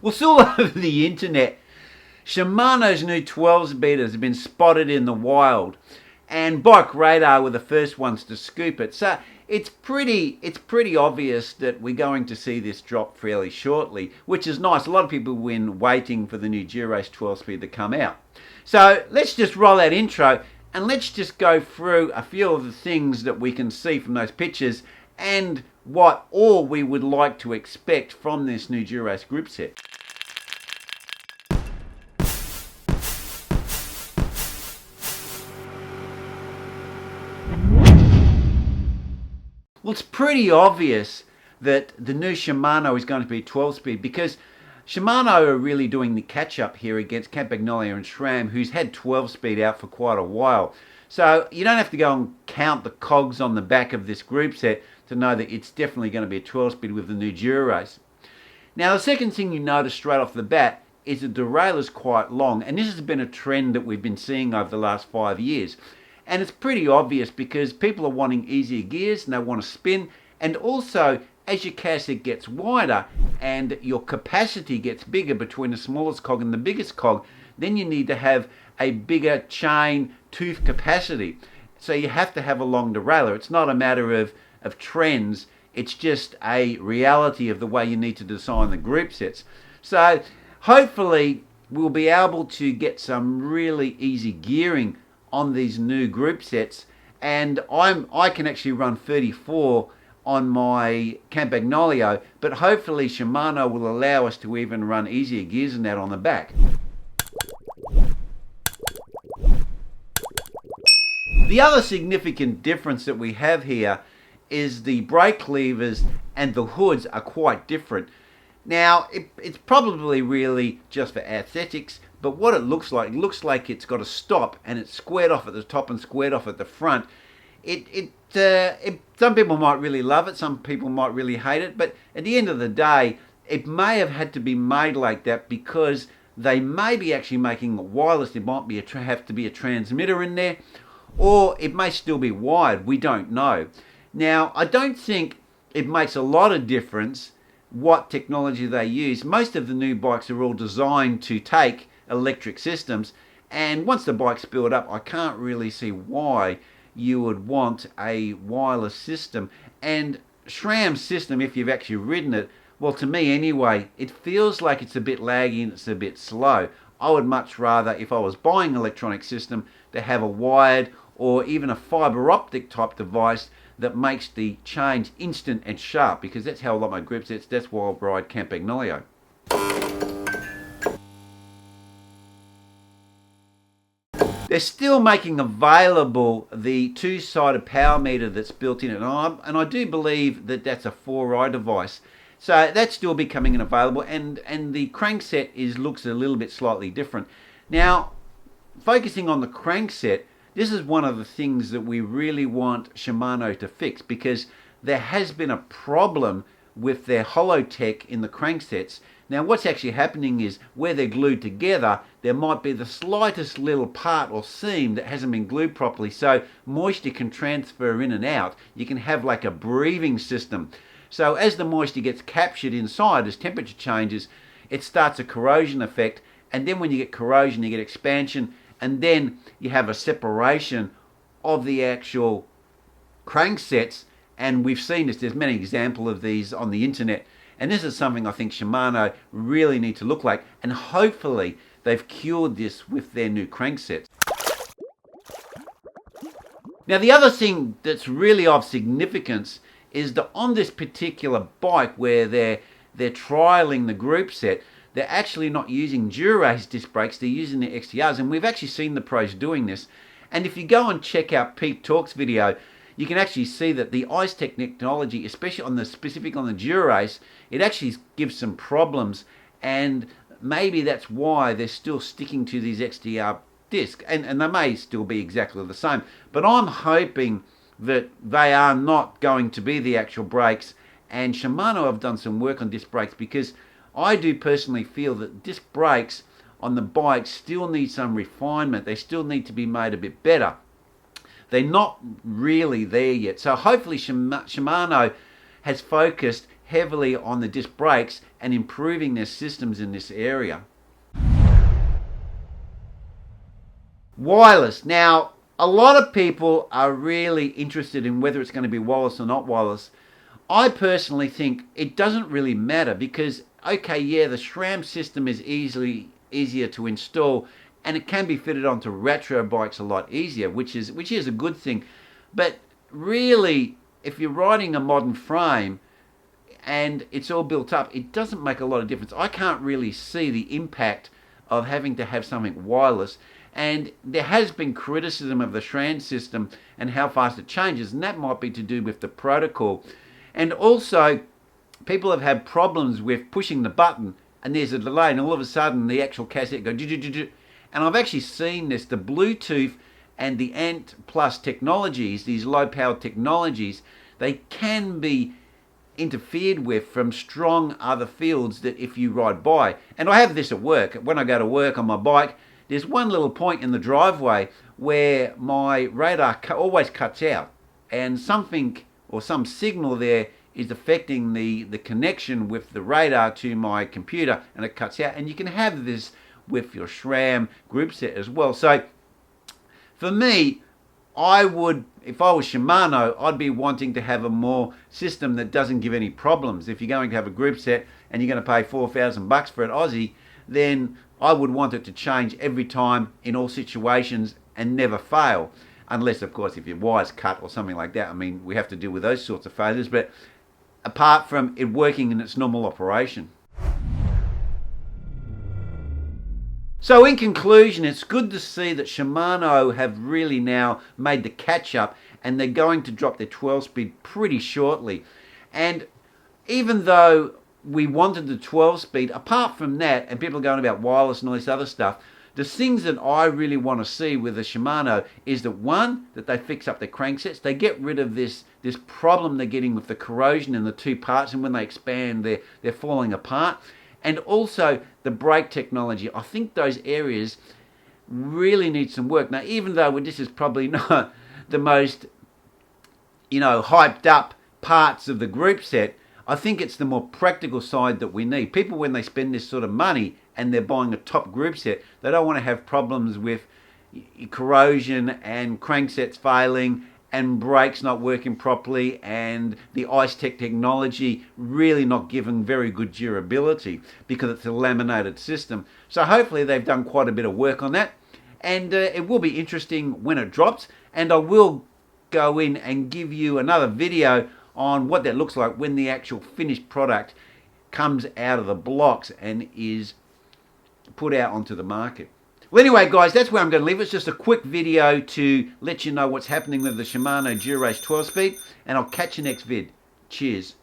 Well, it's all over the internet. Shimano's new 12 speeders have been spotted in the wild, and Bike Radar were the first ones to scoop it. So it's pretty obvious that we're going to see this drop fairly shortly, which is nice. A lot of people have been waiting for the new Dura Ace 12 speed to come out. So let's just roll that intro and let's just go through a few of the things that we can see from those pictures and what all we would like to expect from this new Dura Ace group set. Well, it's pretty obvious that the new Shimano is going to be 12 speed because Shimano are really doing the catch up here against Campagnolia and SRAM, who's had 12 speed out for quite a while. So you don't have to go and count the cogs on the back of this group set to know that it's definitely going to be a 12 speed with the new Dura Ace. Now the second thing you notice straight off the bat is the derailleur is quite long, and this has been a trend that we've been seeing over the last 5 years. And it's pretty obvious because people are wanting easier gears and they want to spin, and also as your cassette gets wider and your capacity gets bigger between the smallest cog and the biggest cog, then you need to have a bigger chain tooth capacity. So you have to have a long derailleur. It's not a matter of trends, it's just a reality of the way you need to design the group sets. So hopefully we'll be able to get some really easy gearing on these new group sets, and I can actually run 34 on my Campagnolia, but hopefully Shimano will allow us to even run easier gears than that on the back. The other significant difference that we have here is the brake levers and the hoods are quite different. Now, it's probably really just for aesthetics, but what it looks like it's got a stop and it's squared off at the top and squared off at the front. Some people might really love it, some people might really hate it, but at the end of the day, it may have had to be made like that because they may be actually making it wireless. There might be have to be a transmitter in there, or it may still be wired. We don't know. Now, I don't think it makes a lot of difference what technology they use. Most of the new bikes are all designed to take electric systems, and once the bike's built up, I can't really see why you would want a wireless system. And SRAM's system, if you've actually ridden it, well, to me anyway, it feels like it's a bit laggy and it's a bit slow. I would much rather, if I was buying an electronic system, to have a wired or even a fiber optic type device that makes the change instant and sharp, because that's how I like my grip sets. That's why I ride Campagnolia. They're still making available the two-sided power meter that's built in it, and I do believe that that's a 4i device. So that's still becoming available, and the crankset looks a little bit slightly different. Now, focusing on the crankset, this is one of the things that we really want Shimano to fix, because there has been a problem with their holotech in the cranksets. Now what's actually happening is where they're glued together, there might be the slightest little part or seam that hasn't been glued properly, so moisture can transfer in and out. You can have like a breathing system. So as the moisture gets captured inside, as temperature changes, it starts a corrosion effect, and then when you get corrosion, you get expansion, and then you have a separation of the actual cranksets. And we've seen this, there's many examples of these on the internet, and this is something I think Shimano really need to look like, and hopefully they've cured this with their new cranksets. Now the other thing that's really of significance is that on this particular bike where they're trialing the group set, they're actually not using Dura Ace disc brakes, they're using the XTRs, and we've actually seen the pros doing this. And if you go and check out Pete Talk's video, you can actually see that the ice technology, especially on the Dura Ace, it actually gives some problems, and maybe that's why they're still sticking to these XTR discs, and they may still be exactly the same. But I'm hoping that they are not going to be the actual brakes, and Shimano have done some work on disc brakes, because I do personally feel that disc brakes on the bike still need some refinement. They still need to be made a bit better. They're not really there yet. So hopefully Shimano has focused heavily on the disc brakes and improving their systems in this area. Wireless. Now, a lot of people are really interested in whether it's going to be wireless or not wireless. I personally think it doesn't really matter because, okay, yeah, the SRAM system is easier to install and it can be fitted onto retro bikes a lot easier, which is a good thing. But really, if you're riding a modern frame and it's all built up, it doesn't make a lot of difference. I can't really see the impact of having to have something wireless. And there has been criticism of the SRAM system and how fast it changes, and that might be to do with the protocol. And also, people have had problems with pushing the button and there's a delay and all of a sudden the actual cassette goes. And I've actually seen this, the Bluetooth and the Ant Plus technologies, these low powered technologies, they can be interfered with from strong other fields that if you ride by. And I have this at work. When I go to work on my bike, there's one little point in the driveway where my radar always cuts out and something or some signal there is affecting the connection with the radar to my computer and it cuts out. And you can have this with your SRAM group set as well. So for me, I would, if I was Shimano, I'd be wanting to have a more system that doesn't give any problems. If you're going to have a group set and you're going to pay $4,000 for it Aussie, then I would want it to change every time in all situations and never fail. Unless, of course, if your wire's cut or something like that. I mean, we have to deal with those sorts of failures. But apart from it working in its normal operation. So in conclusion, it's good to see that Shimano have really now made the catch up and they're going to drop their 12-speed pretty shortly. And even though we wanted the 12-speed, apart from that, and people are going about wireless and all this other stuff, the things that I really want to see with the Shimano is that, one, that they fix up their cranksets, they get rid of this problem they're getting with the corrosion in the two parts, and when they expand, they're falling apart. And also the brake technology. I think those areas really need some work. Now, even though this is probably not the most, hyped up parts of the group set, I think it's the more practical side that we need. People, when they spend this sort of money and they're buying a top group set, they don't want to have problems with corrosion and cranksets failing and brakes not working properly and the Ice Tech technology really not giving very good durability because it's a laminated system. So hopefully they've done quite a bit of work on that, and it will be interesting when it drops, and I will go in and give you another video on what that looks like when the actual finished product comes out of the blocks and is put out onto the market. Well, anyway, guys, that's where I'm going to leave it. It's just a quick video to let you know what's happening with the Shimano Dura Ace 12-speed, and I'll catch you next vid. Cheers.